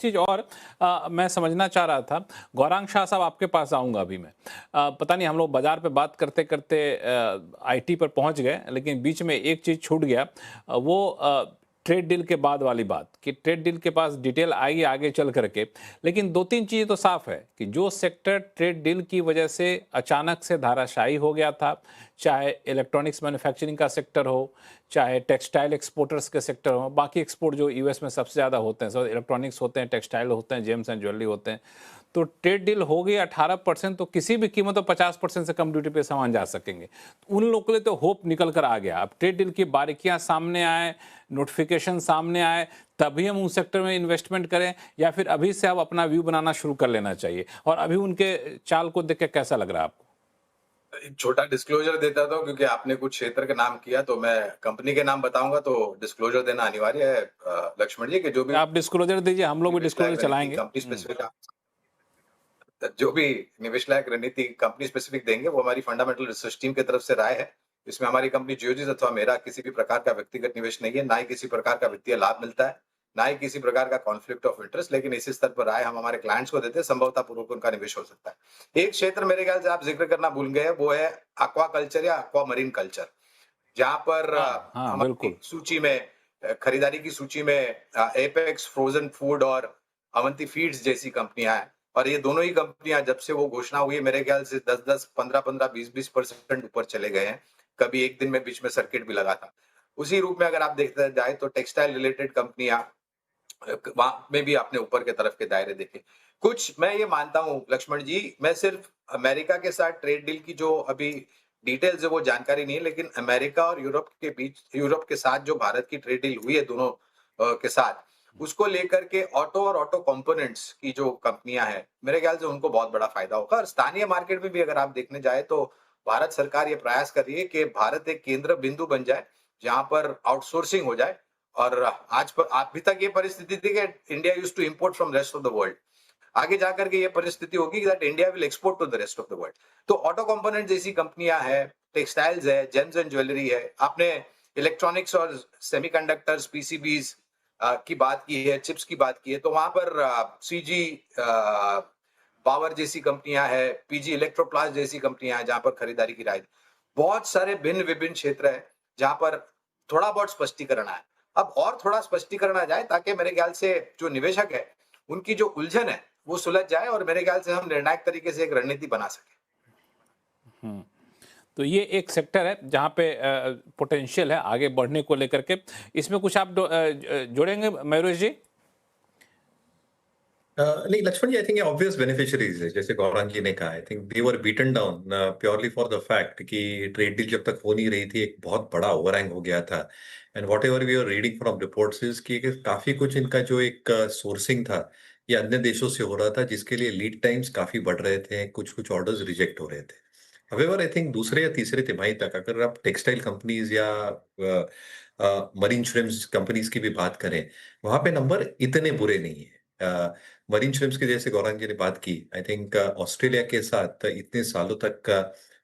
चीज़ और मैं समझना चाह रहा था, गौरांग शाह साहब आपके पास आऊँगा अभी मैं। पता नहीं हम लोग बाज़ार पे बात करते-करते आईटी पर पहुँच गए, लेकिन बीच में एक चीज़ छूट गया। ट्रेड डील के बाद वाली बात कि ट्रेड डील के पास डिटेल आएगी आगे चल करके। लेकिन 2-3 चीज़ें तो साफ़ है कि जो सेक्टर ट्रेड डील की वजह से अचानक से धाराशायी हो गया था, चाहे इलेक्ट्रॉनिक्स मैन्युफैक्चरिंग का सेक्टर हो, चाहे टेक्सटाइल एक्सपोर्टर्स के सेक्टर हो, बाकी एक्सपोर्ट जो यूएस में सबसे ज़्यादा होते हैं, सब इलेक्ट्रॉनिक्स होते हैं, टेक्सटाइल होते हैं, जेम्स एंड ज्वेलरी होते हैं। तो ट्रेड डील हो गई 18%, तो किसी भी कीमत पर 50% से कम ड्यूटी पे सामान जा सकेंगे। उन लोगों के लिए तो होप निकल कर आ गया। अब ट्रेड डील की बारीकियां सामने आए, नोटिफिकेशन सामने आए, तभी हम उस सेक्टर में इन्वेस्टमेंट करें, या फिर अभी से अब अपना व्यू बनाना शुरू कर लेना चाहिए? और अभी उनके चाल को देख के कैसा लग रहा है आपको? एक छोटा डिस्क्लोजर देता था क्योंकि आपने कुछ क्षेत्र का नाम किया तो मैं कंपनी के नाम बताऊंगा तो डिस्क्लोजर देना अनिवार्य है लक्ष्मण जी कि जो भी आप डिस्क्लोजर दीजिए, हम लोग भी निवेश डिस्क्लोजर लायक रणनीति चलाएंगे। कंपनी स्पेसिफिक जो भी निवेश लायक रणनीति कंपनी स्पेसिफिक देंगे वो हमारी फंडामेंटल रिसर्च टीम की तरफ से राय है। इसमें हमारी कंपनी जियोजीज अथवा मेरा किसी भी प्रकार का व्यक्तिगत निवेश नहीं है, ना ही किसी प्रकार का वित्तीय लाभ मिलता है, ना ही किसी प्रकार का कॉन्फ्लिक्ट ऑफ इंटरेस्ट। लेकिन इसी स्तर पर राय हम हमारे क्लाइंट्स को देते हैं, संभवतः पूर्वक उनका निवेश हो सकता है। एक क्षेत्र मेरे ख्याल से आप जिक्र करना भूल गए, वो है एक्वा कल्चर या एक्वा मरीन कल्चर, जहाँ पर हाँ हाँ, हमारी बिल्कुल। सूची में खरीदारी की सूची में एपेक्स फ्रोजन फूड और अवंती फीड्स जैसी कंपनियां हैं। और ये दोनों ही कंपनियां जब से वो घोषणा हुई है मेरे ख्याल से 10-10, 15-15, 20-20% ऊपर चले गए हैं। कभी एक दिन में बीच में सर्किट भी लगा था। उसी रूप में अगर आप देखते जाए तो टेक्सटाइल रिलेटेड कंपनियां वहां में भी आपने ऊपर के तरफ के दायरे देखे। कुछ मैं ये मानता हूँ लक्ष्मण जी, मैं सिर्फ अमेरिका के साथ ट्रेड डील की जो अभी डिटेल्स है वो जानकारी नहीं है, लेकिन अमेरिका और यूरोप के साथ जो भारत की ट्रेड डील हुई है दोनों के साथ, उसको लेकर के ऑटो और ऑटो कंपोनेंट्स की जो कंपनियां हैं, मेरे ख्याल से उनको बहुत बड़ा फायदा होगा। और स्थानीय मार्केट में भी अगर आप देखने जाए तो भारत सरकार ये प्रयास कर रही है कि भारत एक केंद्र बिंदु बन जाए, जहां पर आउटसोर्सिंग हो जाए। और आज पर अभी तक ये परिस्थिति थी कि India used to import from rest of the world. आगे जाकर के ये परिस्थिति होगी that India will export to the rest of the world. तो ऑटो कंपोनेंट जैसी कंपनियां हैं, टेक्सटाइल्स है, जेम्स एंड ज्वेलरी है, आपने इलेक्ट्रॉनिक्स और सेमीकंडक्टर्स, पीसीबीज की बात की है, चिप्स की बात की है, तो वहां पर सीजी पावर जैसी कंपनियां हैं, पीजी इलेक्ट्रोप्लास्ट जैसी कंपनियां हैं, जहां पर खरीदारी की राय। बहुत सारे भिन्न विभिन्न क्षेत्र है जहां पर थोड़ा बहुत स्पष्टीकरण आए। अब और थोड़ा स्पष्टीकरण आ जाए ताकि मेरे ख्याल से जो निवेशक है उनकी जो उलझन है वो सुलझ जाए और मेरे ख्याल से हम निर्णायक तरीके से एक रणनीति बना सकें। हुँ। तो ये एक सेक्टर है जहाँ पे पोटेंशियल है आगे बढ़ने को लेकर के। इसमें कुछ आप जोड़ेंगे मयूरेश जी? नहीं लक्ष्मण जी, आई थिंक ये ऑब्वियस बेनिफिशियरीज है, जैसे गौरांग जी ने कहा। I think they were beaten down purely for the fact कि ट्रेड डील जब तक हो नहीं रही थी, एक बहुत बड़ा ओवरहैंग हो गया था। And whatever we are reading from reports is कि काफी कुछ इनका जो एक सोर्सिंग था ये अन्य देशों से हो रहा था, जिसके लिए लीड टाइम्स काफी बढ़ रहे थे, कुछ कुछ ऑर्डर्स रिजेक्ट हो रहे थे। हवेवर आई थिंक दूसरे या तीसरे तिमाही तक अगर आप टेक्सटाइल कंपनीज या मरीन श्रिम्स कंपनीज की भी बात करें, वहां पे नंबर इतने बुरे नहीं है। मरीन श्रिम्स की जैसे गौरांग जी ने बात की, आई थिंक ऑस्ट्रेलिया के साथ इतने सालों तक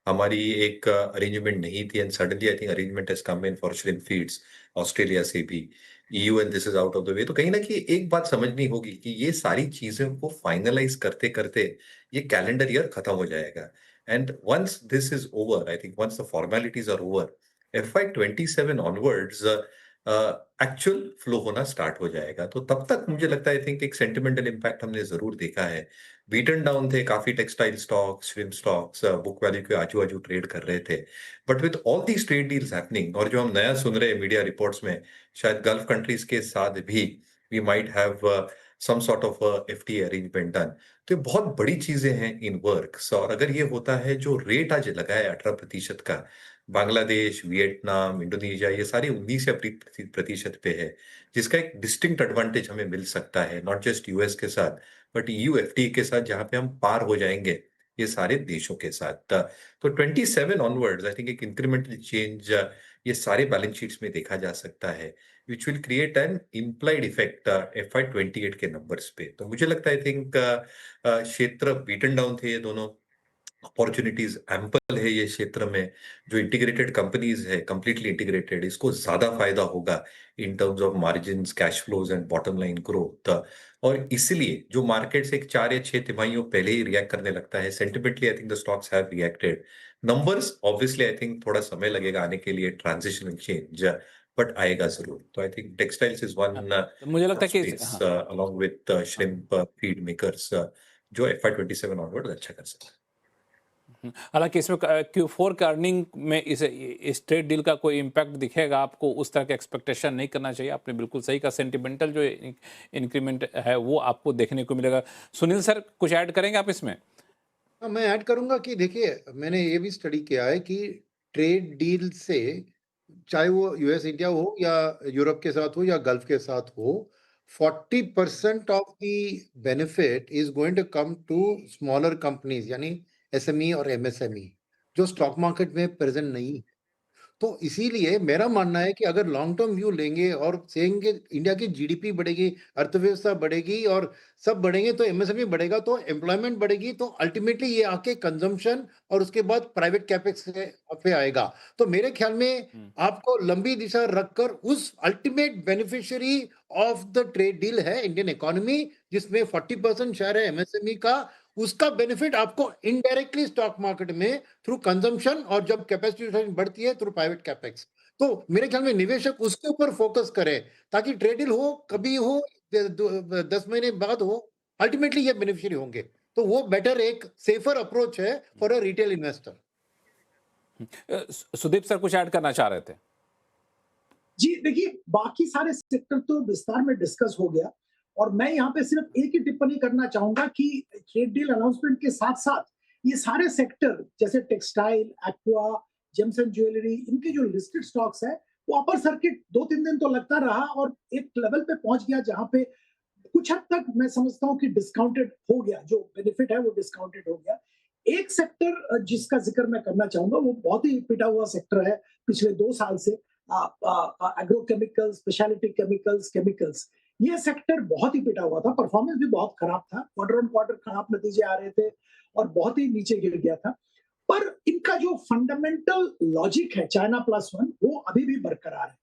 हमारी एक अरेंजमेंट नहीं थी, and suddenly I think arrangement has come in for shrimp feeds Australia से भी। EU and this is out of the way. तो कहीं ना कहीं एक बात समझनी होगी कि ये सारी चीजें को फाइनलाइज करते करते ये कैलेंडर ईयर खत्म हो जाएगा। And once this is over, I think once the formalities are over, FY 27 onwards actual flow होना स्टार्ट हो जाएगा। तो तब तक मुझे लगता है आई थिंक एक सेंटिमेंटल इम्पैक्ट हमने जरूर देखा है। बीटन डाउन थे काफी textile stocks, shrimp stocks, book value के आजू बाजू ट्रेड कर रहे थे। But with all these trade deals happening, और जो हम नया सुन रहे हैं मीडिया रिपोर्ट्स में, शायद गल्फ कंट्रीज के साथ भी we might have some sort of FTA arrangement done. तो ये बहुत बड़ी चीजें हैं इन वर्क्स। और अगर ये होता है, जो रेट आज लगा है 18% का, बांग्लादेश, वियतनाम, इंडोनेशिया, ये सारी 19 या 20% पे है, जिसका एक डिस्टिंक्ट एडवांटेज हमें मिल सकता है, नॉट जस्ट यूएस के साथ बट EU FTA के साथ, जहां पे हम पार हो जाएंगे ये सारे देशों के साथ। तो 27 ऑनवर्ड्स आई थिंक एक इंक्रीमेंटल चेंज ये सारे बैलेंस शीट्स में देखा जा सकता है, which will create an implied effect FY 28 के नंबर्स पे। तो मुझे लगता है आई थिंक क्षेत्र बीटन डाउन थे ये दोनों, अपॉर्चुनिटीज एम्पल है ये क्षेत्र में। जो इंटीग्रेटेड कंपनीज है, कंप्लीटली इंटीग्रेटेड, इसको ज्यादा फायदा होगा in terms of margins, cash flows and bottom line growth. और इसलिए जो मार्केट से एक 4 या 6 तिमाहियों पहले ही रिएक्ट करने लगता है, sentimentally I think the stocks have reacted. Numbers obviously I think थोड़ा समय लगेगा आने के लिए, ट्रांजिशनल चेंज, बट आएगा जरूर। तो I think textiles is one तो मुझे लगता है कि space along with shrimp feed makers जो FY27 ऑनवर्ड अच्छा कर सकते हैं। हालांकि इसमें Q4 के अर्निंग में इस ट्रेड डील का कोई इम्पैक्ट दिखेगा आपको? उस तरह के एक्सपेक्टेशन नहीं करना चाहिए। आपने बिल्कुल सही कहा, सेंटिमेंटल जो इंक्रीमेंट है वो आपको देखने को मिलेगा। सुनील सर, कुछ ऐड करेंगे आप इसमें? हाँ, मैं ऐड करूंगा कि देखिए, मैंने ये भी स्टडी किया है कि ट्रेड डील से, चाहे वो यूएस इंडिया हो या यूरोप के साथ हो या गल्फ के साथ हो, 40% of the benefit is going to come to smaller companies, यानी एसएमई और एमएसएमई, जो स्टॉक मार्केट में प्रेजेंट नहीं। तो इसीलिए मेरा मानना है कि अगर लॉन्ग टर्म व्यू लेंगे और सेंगे इंडिया की जीडीपी बढ़ेगी, अर्थव्यवस्था बढ़ेगी और सब बढ़ेंगे, तो एमएसएमई बढ़ेगा, तो एम्प्लॉयमेंट बढ़ेगी, तो अल्टीमेटली ये आके कंजम्पशन और उसके बाद प्राइवेट कैपेक्स पे आएगा। तो मेरे ख्याल में आपको लंबी दिशा रखकर उस ultimate beneficiary of the trade deal है इंडियन इकोनॉमी, जिसमें 40% शेयर है एमएसएमई का, उसका बेनिफिट आपको इनडायरेक्टली स्टॉक मार्केट में थ्रू कंजम्पशन, और जब कैपेसिटी बढ़ती है थ्रू प्राइवेट कैपेक्स। तो मेरे ख्याल में निवेशक उसके ऊपर फोकस करे, ताकि ट्रेड डील हो, कभी हो, 10 महीने बाद हो, अल्टीमेटली ये बेनिफिशियरी होंगे। तो वो बेटर, एक सेफर अप्रोच है for a retail investor. Sudeep sir कुछ ऐड करना चाह रहे थे? जी देखिए, बाकी सारे सेक्टर तो विस्तार में डिस्कस हो गया, और मैं यहाँ पे सिर्फ एक ही टिप्पणी करना चाहूंगा कि ट्रेड डील अनाउंसमेंट के साथ साथ ये सारे सेक्टर जैसे textile, aqua, James and jewellery, इनके जो लिस्टेड स्टॉक्स है वो अपर सर्किट 2-3 दिन तो लगता रहा, और एक लेवल पे पहुंच गया जहां पे कुछ हद तक मैं समझता हूँ कि डिस्काउंटेड हो गया, जो बेनिफिट है वो डिस्काउंटेड हो गया। एक सेक्टर जिसका जिक्र मैं करना चाहूंगा, वो बहुत ही पिटा हुआ सेक्टर है पिछले 2 साल से, एग्रोकेमिकल्स, स्पेशलिटी केमिकल्स, केमिकल्स। ये सेक्टर बहुत ही पिटा हुआ था, परफॉर्मेंस भी बहुत खराब था, क्वार्टर ऑन क्वार्टर खराब नतीजे आ रहे थे और बहुत ही नीचे गिर गया था। पर इनका जो फंडामेंटल लॉजिक है चाइना प्लस वन, वो अभी भी बरकरार है।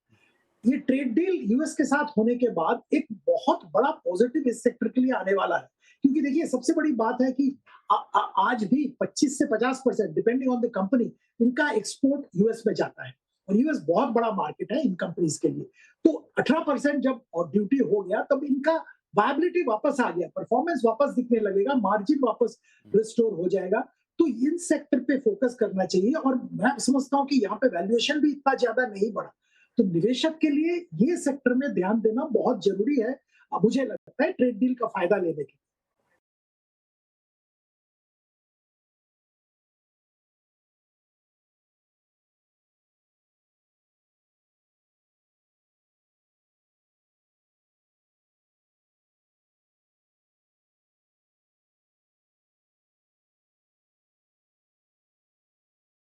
ये ट्रेड डील यूएस के साथ होने के बाद एक बहुत बड़ा पॉजिटिव इस सेक्टर के लिए आने वाला है, क्योंकि देखिए सबसे बड़ी बात है कि आज भी 25 से 50% डिपेंडिंग ऑन द कंपनी इनका एक्सपोर्ट यूएस में जाता है, और यूएस बहुत बड़ा मार्केट है इन कंपनीज के लिए। तो 18% जब ड्यूटी हो गया, तब इनका वायबिलिटी वापस आ गया, परफॉर्मेंस वापस दिखने लगेगा, मार्जिन वापस रिस्टोर हो जाएगा। तो इन सेक्टर पे फोकस करना चाहिए, और मैं समझता हूँ कि यहाँ पे वैल्यूएशन भी इतना ज्यादा नहीं बढ़ा, तो निवेशक के लिए ये सेक्टर में ध्यान देना बहुत जरूरी है, मुझे लगता है, ट्रेड डील का फायदा लेने के लिए।